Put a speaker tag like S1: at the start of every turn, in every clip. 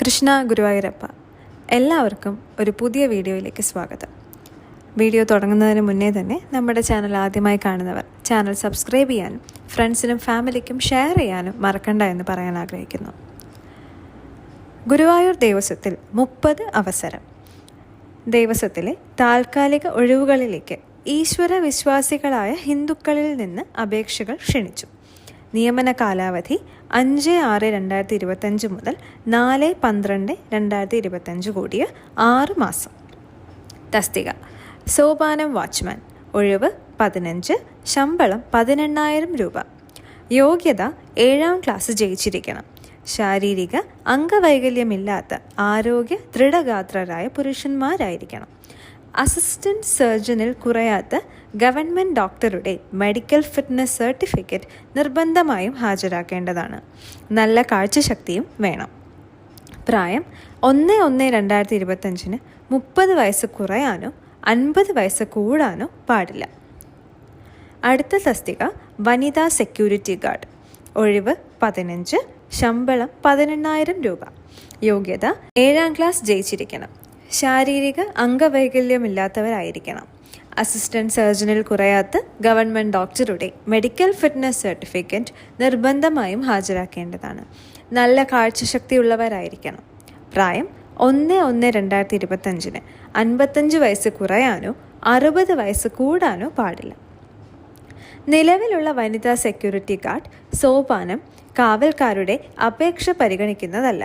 S1: കൃഷ്ണ ഗുരുവായൂരപ്പ. എല്ലാവർക്കും ഒരു പുതിയ വീഡിയോയിലേക്ക് സ്വാഗതം. വീഡിയോ തുടങ്ങുന്നതിന് മുന്നേ തന്നെ നമ്മുടെ ചാനൽ ആദ്യമായി കാണുന്നവർ ചാനൽ സബ്സ്ക്രൈബ് ചെയ്യാനും ഫ്രണ്ട്സിനും ഫാമിലിക്കും ഷെയർ ചെയ്യാനും മറക്കണ്ട എന്ന് പറയാൻ ആഗ്രഹിക്കുന്നു. ഗുരുവായൂർ ദേവസ്വത്തിൽ 30 അവസരം. ദേവസ്വത്തിലെ താൽക്കാലിക ഒഴിവുകളിലേക്ക് ഈശ്വര വിശ്വാസികളായ ഹിന്ദുക്കളിൽ നിന്ന് അപേക്ഷകൾ ക്ഷണിച്ചു. നിയമന കാലാവധി 5/6/2025 മുതൽ 4/12/2025 കൂടിയ 6 മാസം. തസ്തിക സോപാനം വാച്ച്മാൻ. ഒഴിവ് 15. ശമ്പളം 18,000 രൂപ. യോഗ്യത 7ാം ക്ലാസ് ജയിച്ചിരിക്കണം. ശാരീരിക അംഗവൈകല്യമില്ലാത്ത ആരോഗ്യ ദൃഢഗാത്രരായ പുരുഷന്മാരായിരിക്കണം. അസിസ്റ്റന്റ് സർജനിൽ കുറയാത്ത ഗവൺമെൻറ് ഡോക്ടറുടെ മെഡിക്കൽ ഫിറ്റ്നസ് സർട്ടിഫിക്കറ്റ് നിർബന്ധമായും ഹാജരാക്കേണ്ടതാണ്. നല്ല കാഴ്ചശക്തിയും വേണം. പ്രായം 1/1/2025 30 വയസ്സ് കുറയാനോ 50 വയസ്സ് കൂടാനോ പാടില്ല. അടുത്ത തസ്തിക വനിതാ സെക്യൂരിറ്റി ഗാർഡ്. ഒഴിവ് 15. ശമ്പളം 18,000 രൂപ. യോഗ്യത 7ാം ക്ലാസ് ജയിച്ചിരിക്കണം. ശാരീരിക അംഗവൈകല്യമില്ലാത്തവരായിരിക്കണം. അസിസ്റ്റന്റ് സർജനിൽ കുറയാത്ത ഗവൺമെൻറ് ഡോക്ടറുടെ മെഡിക്കൽ ഫിറ്റ്നസ് സർട്ടിഫിക്കറ്റ് നിർബന്ധമായും ഹാജരാക്കേണ്ടതാണ്. നല്ല കാഴ്ചശക്തിയുള്ളവരായിരിക്കണം. പ്രായം 1/1/2025 55 വയസ്സ് കുറയാനോ 60 വയസ്സ് കൂടാനോ പാടില്ല. നിലവിലുള്ള വനിതാ സെക്യൂരിറ്റി ഗാർഡ് സോപാനം കാവൽക്കാരുടെ അപേക്ഷ പരിഗണിക്കുന്നതല്ല.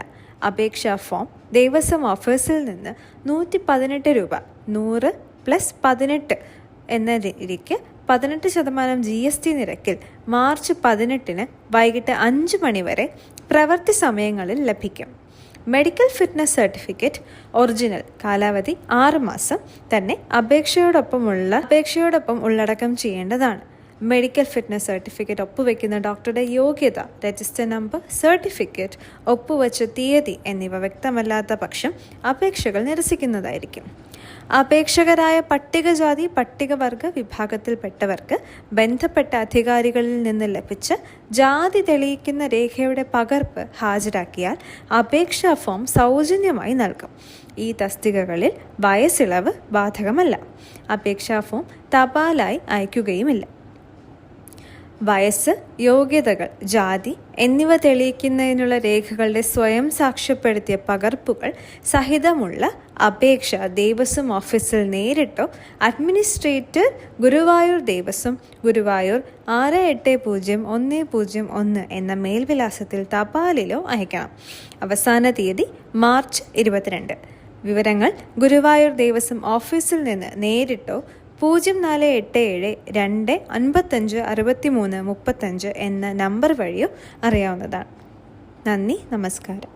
S1: അപേക്ഷാ ഫോം ദേവസ്വം ഓഫീസിൽ നിന്ന് 118 രൂപ 100 + 18 എന്ന രീതിക്ക് 18% GST നിരക്കിൽ മാർച്ച് 18 വൈകിട്ട് 5 മണി വരെ പ്രവൃത്തി സമയങ്ങളിൽ ലഭിക്കും. മെഡിക്കൽ ഫിറ്റ്നസ് സർട്ടിഫിക്കറ്റ് ഒറിജിനൽ കാലാവധി 6 മാസം തന്നെ അപേക്ഷയോടൊപ്പം ഉള്ളടക്കം ചെയ്യേണ്ടതാണ്. മെഡിക്കൽ ഫിറ്റ്നസ് സർട്ടിഫിക്കറ്റ് ഒപ്പുവെക്കുന്ന ഡോക്ടറുടെ യോഗ്യത, രജിസ്റ്റർ നമ്പർ, സർട്ടിഫിക്കറ്റ്, ഒപ്പുവെച്ച തീയതി എന്നിവ വ്യക്തമല്ലാത്ത പക്ഷം അപേക്ഷകൾ നിരസിക്കുന്നതായിരിക്കും. അപേക്ഷകരായ പട്ടികജാതി പട്ടികവർഗ വിഭാഗത്തിൽപ്പെട്ടവർക്ക് ബന്ധപ്പെട്ട അധികാരികളിൽ നിന്ന് ലഭിച്ച ജാതി തെളിയിക്കുന്ന രേഖയുടെ പകർപ്പ് ഹാജരാക്കിയാൽ അപേക്ഷാ ഫോം സൗജന്യമായി നൽകും. ഈ തസ്തികകളിൽ വയസ്സിളവ് ബാധകമല്ല. അപേക്ഷാ ഫോം തപാലായി അയക്കുകയുമില്ല. വയസ്സ്, യോഗ്യതകൾ, ജാതി എന്നിവ തെളിയിക്കുന്നതിനുള്ള രേഖകളുടെ സ്വയം സാക്ഷ്യപ്പെടുത്തിയ പകർപ്പുകൾ സഹിതമുള്ള അപേക്ഷ ദേവസ്വം ഓഫീസിൽ നേരിട്ടോ അഡ്മിനിസ്ട്രേറ്റർ ഗുരുവായൂർ ദേവസ്വം, ഗുരുവായൂർ 680101 എന്ന മേൽവിലാസത്തിൽ തപാലിലോ അയക്കണം. അവസാന തീയതി മാർച്ച് 22. വിവരങ്ങൾ ഗുരുവായൂർ ദേവസ്വം ഓഫീസിൽ നിന്ന് നേരിട്ടോ 0487-255-6335 എന്ന നമ്പർ വഴിയോ അറിയാവുന്നതാണ്. നന്ദി, നമസ്കാരം.